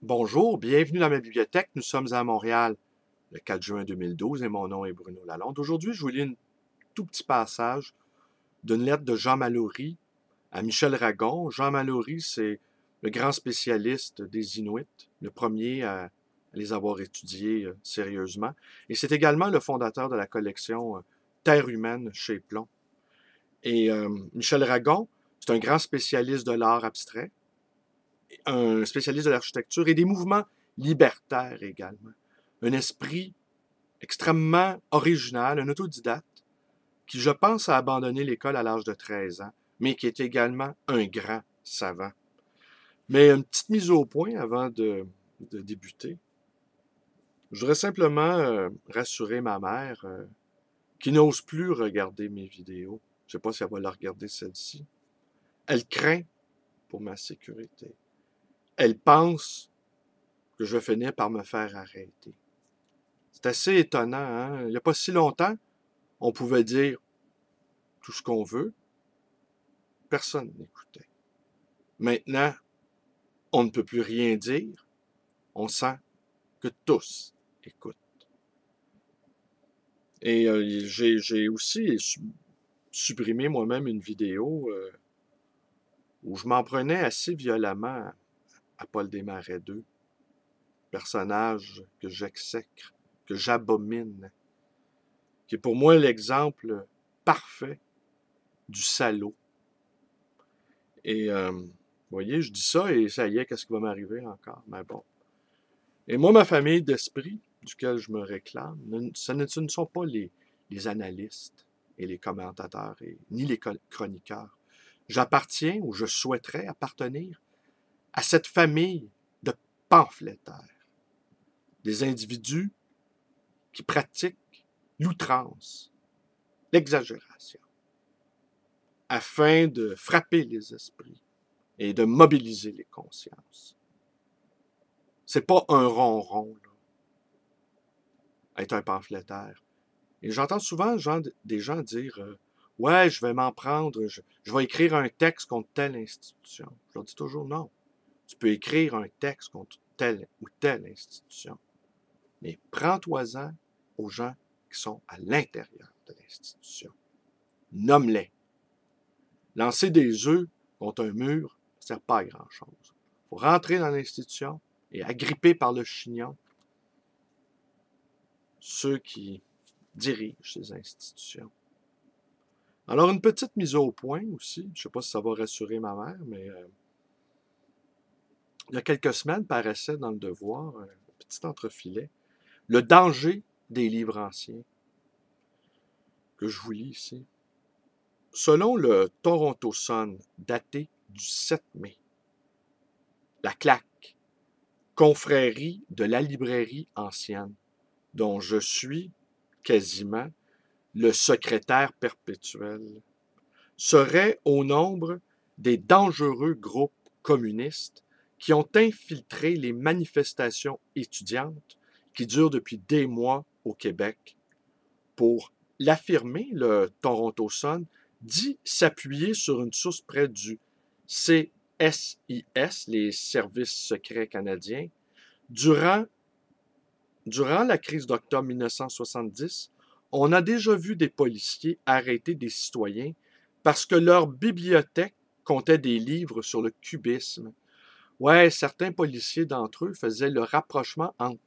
Bonjour, bienvenue dans ma bibliothèque. Nous sommes à Montréal le 4 juin 2012 et mon nom est Bruno Lalonde. Aujourd'hui, je vous lis un tout petit passage d'une lettre de Jean Mallory à Michel Ragon. Jean Mallory, c'est le grand spécialiste des Inuits, le premier à les avoir étudiés sérieusement. Et c'est également le fondateur de la collection Terre humaine chez Plomb. Et Michel Ragon, c'est un grand spécialiste de l'art abstrait, un spécialiste de l'architecture et des mouvements libertaires également. Un esprit extrêmement original, un autodidacte, qui, je pense, a abandonné l'école à l'âge de 13 ans, mais qui est également un grand savant. Mais une petite mise au point avant de débuter. Je voudrais simplement rassurer ma mère qui n'ose plus regarder mes vidéos. Je ne sais pas si elle va la regarder celle-ci. Elle craint pour ma sécurité. Elle pense que je vais finir par me faire arrêter. C'est assez étonnant, hein? Il n'y a pas si longtemps, on pouvait dire tout ce qu'on veut, personne n'écoutait. Maintenant, on ne peut plus rien dire, on sent que tous écoutent. Et j'ai aussi supprimé moi-même une vidéo où je m'en prenais assez violemment à Paul Desmarais II, personnage que j'exècre, que j'abomine, qui est pour moi l'exemple parfait du salaud. Et vous voyez, je dis ça et ça y est, qu'est-ce qui va m'arriver encore? Mais bon. Et moi, ma famille d'esprit, duquel je me réclame, ce ne sont pas les analystes et les commentateurs, ni les chroniqueurs. J'appartiens, ou je souhaiterais appartenir, à cette famille de pamphlétaires. Des individus qui pratiquent l'outrance, l'exagération, afin de frapper les esprits et de mobiliser les consciences. C'est pas un ronron, là, être un pamphlétaire. Et j'entends souvent des gens dire ouais, je vais m'en prendre, je vais écrire un texte contre telle institution. Je leur dis toujours non. Tu peux écrire un texte contre telle ou telle institution. Mais prends-toi-en aux gens qui sont à l'intérieur de l'institution. Nomme-les. Lancer des œufs contre un mur, ça ne sert pas à grand-chose. Il faut rentrer dans l'institution et agripper par le chignon ceux qui dirigent ces institutions. Alors, une petite mise au point aussi. Je ne sais pas si ça va rassurer ma mère, mais il y a quelques semaines, paraissait dans le Devoir, un petit entrefilet, le danger des livres anciens, que je vous lis ici. Selon le Toronto Sun, daté du 7 mai, la claque, confrérie de la librairie ancienne, dont je suis quasiment le secrétaire perpétuel, serait au nombre des dangereux groupes communistes qui ont infiltré les manifestations étudiantes qui durent depuis des mois au Québec. Pour l'affirmer, le Toronto Sun dit s'appuyer sur une source près du CSIS, les services secrets canadiens. Durant la crise d'octobre 1970, on a déjà vu des policiers arrêter des citoyens parce que leur bibliothèque comptait des livres sur le cubisme. Ouais, certains policiers d'entre eux faisaient le rapprochement entre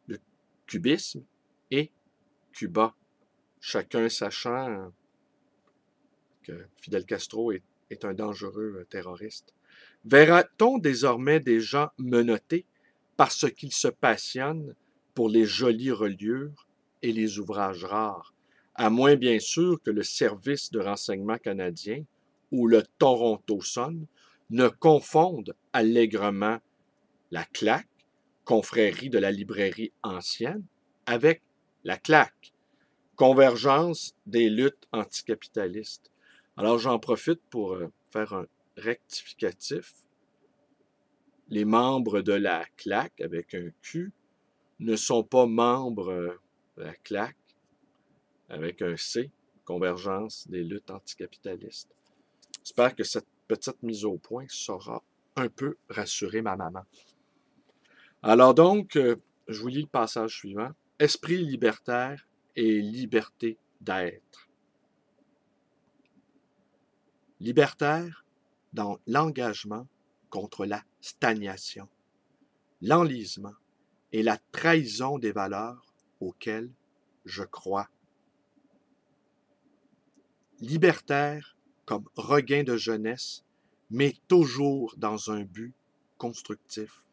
le cubisme et Cuba, chacun sachant que Fidel Castro est un dangereux terroriste. Verra-t-on désormais des gens menottés parce qu'ils se passionnent pour les jolies reliures et les ouvrages rares, à moins bien sûr que le Service de renseignement canadien ou le Toronto Sun ne confondent allègrement la claque, confrérie de la librairie ancienne, avec la claque, convergence des luttes anticapitalistes. Alors j'en profite pour faire un rectificatif. Les membres de la CLAC, avec un Q, ne sont pas membres de la CLAC, avec un C, convergence des luttes anticapitalistes. J'espère que cette petite mise au point saura un peu rassurer ma maman. Alors donc, je vous lis le passage suivant. Esprit libertaire et liberté d'être. Libertaire dans l'engagement contre la stagnation, l'enlisement et la trahison des valeurs auxquelles je crois. Libertaire comme regain de jeunesse, mais toujours dans un but constructif.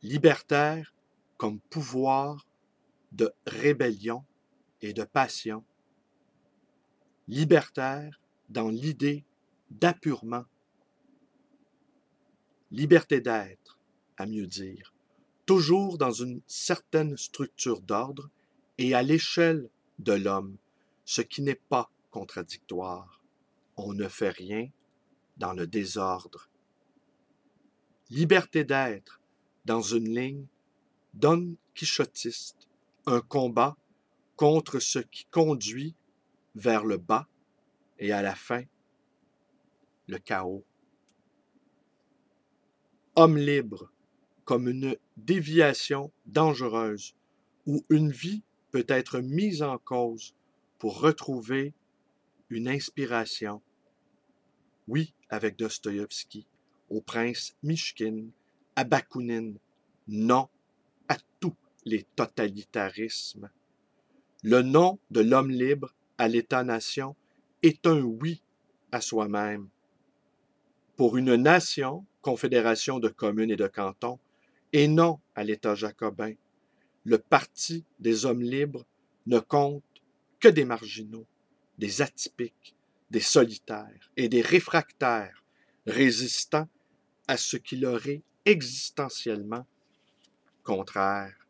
Libertaire comme pouvoir de rébellion et de passion. Libertaire dans l'idée d'appurement. Liberté d'être, à mieux dire, toujours dans une certaine structure d'ordre et à l'échelle de l'homme, ce qui n'est pas contradictoire. On ne fait rien dans le désordre. Liberté d'être dans une ligne don quichotiste, un combat contre ce qui conduit vers le bas et à la fin, le chaos. Homme libre comme une déviation dangereuse où une vie peut être mise en cause pour retrouver une inspiration. Oui, avec Dostoïevski, au prince Mishkin, à Bakounine, non à tous les totalitarismes. Le non de l'homme libre à l'État-nation est un oui à soi-même. Pour une nation, confédération de communes et de cantons, et non à l'État jacobin, le parti des hommes libres ne compte que des marginaux, des atypiques, des solitaires et des réfractaires résistant à ce qui leur est existentiellement contraire.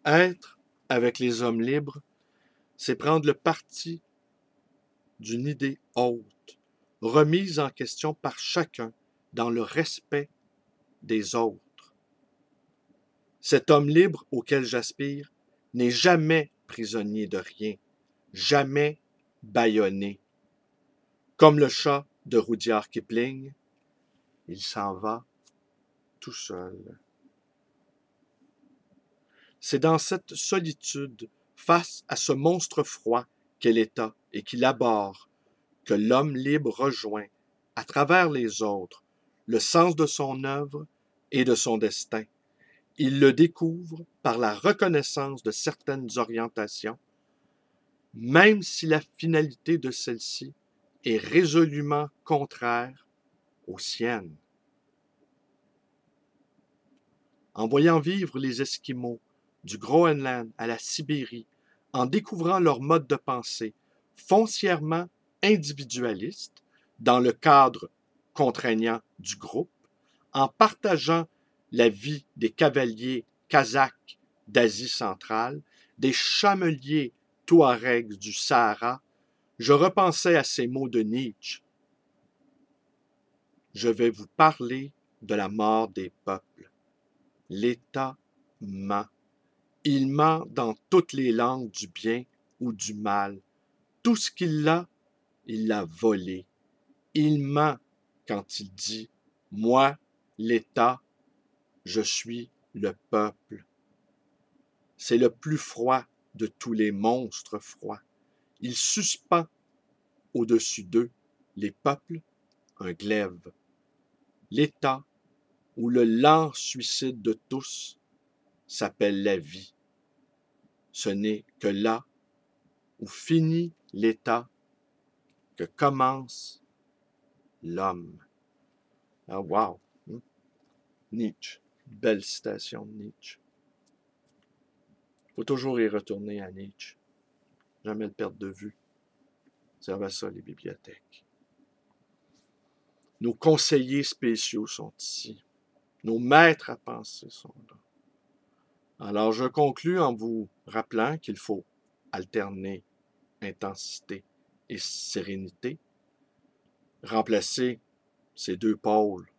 Être avec les hommes libres, c'est prendre le parti d'une idée haute, remise en question par chacun dans le respect des autres. Cet homme libre auquel j'aspire n'est jamais prisonnier de rien, jamais bâillonné. Comme le chat de Rudyard Kipling, il s'en va tout seul. C'est dans cette solitude, face à ce monstre froid qu'est l'État et qui l'abhorre, que l'homme libre rejoint, à travers les autres, le sens de son œuvre et de son destin. Il le découvre par la reconnaissance de certaines orientations, même si la finalité de celle-ci est résolument contraire aux siennes. En voyant vivre les Esquimaux, du Groenland à la Sibérie, en découvrant leur mode de pensée foncièrement individualiste dans le cadre contraignant du groupe, en partageant la vie des cavaliers kazakhs d'Asie centrale, des chameliers touaregs du Sahara, je repensais à ces mots de Nietzsche. Je vais vous parler de la mort des peuples. L'État ment. Il ment dans toutes les langues du bien ou du mal. Tout ce qu'il a, il l'a volé. Il ment quand il dit « Moi, l'État, je suis le peuple ». C'est le plus froid de tous les monstres froids. Il suspend au-dessus d'eux, les peuples, un glaive. L'État, ou le lent suicide de tous, s'appelle la vie. Ce n'est que là où finit l'État que commence l'homme. Ah, wow! Nietzsche. Belle citation de Nietzsche. Il faut toujours y retourner à Nietzsche. Jamais le perdre de vue. Servez ça, les bibliothèques. Nos conseillers spéciaux sont ici. Nos maîtres à penser sont là. Alors, je conclus en vous rappelant qu'il faut alterner intensité et sérénité, remplacer ces deux pôles,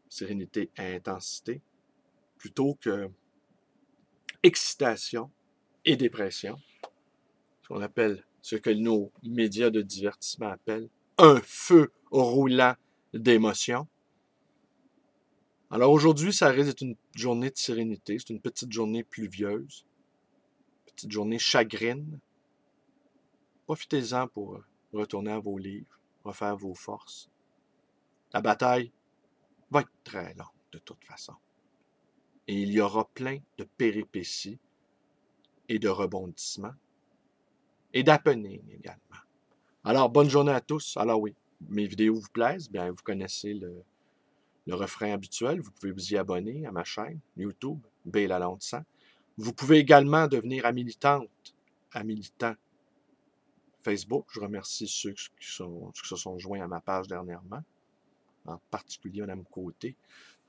sérénité et intensité, plutôt que excitation et dépression. Ce que nos médias de divertissement appellent un feu roulant d'émotions. Alors aujourd'hui, ça risque d'être une journée de sérénité. C'est une petite journée pluvieuse, petite journée chagrine. Profitez-en pour retourner à vos livres, refaire vos forces. La bataille va être très longue de toute façon. Et il y aura plein de péripéties et de rebondissements et d'happenings également. Alors, bonne journée à tous. Alors oui, mes vidéos vous plaisent, bien vous connaissez le refrain habituel. Vous pouvez vous y abonner à ma chaîne YouTube, B. Lalonde 100. Vous pouvez également devenir à militant Facebook. Je remercie ceux qui se sont joints à ma page dernièrement, en particulier Mme Côté,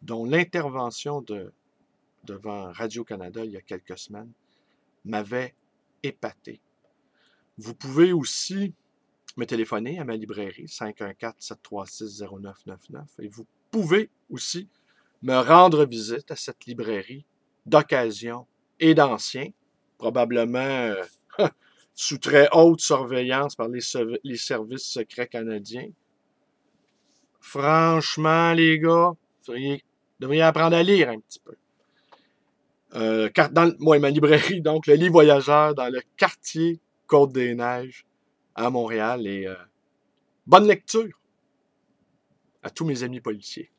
dont l'intervention devant Radio-Canada il y a quelques semaines m'avait épaté. Vous pouvez aussi me téléphoner à ma librairie 514-736-0999 et vous pouvez aussi me rendre visite à cette librairie d'occasion et d'ancien, probablement sous très haute surveillance par les services secrets canadiens. Franchement, les gars, vous devriez apprendre à lire un petit peu. Ma librairie, donc, le Livre Voyageur dans le quartier Côte-des-Neiges à Montréal. Et bonne lecture à tous mes amis policiers.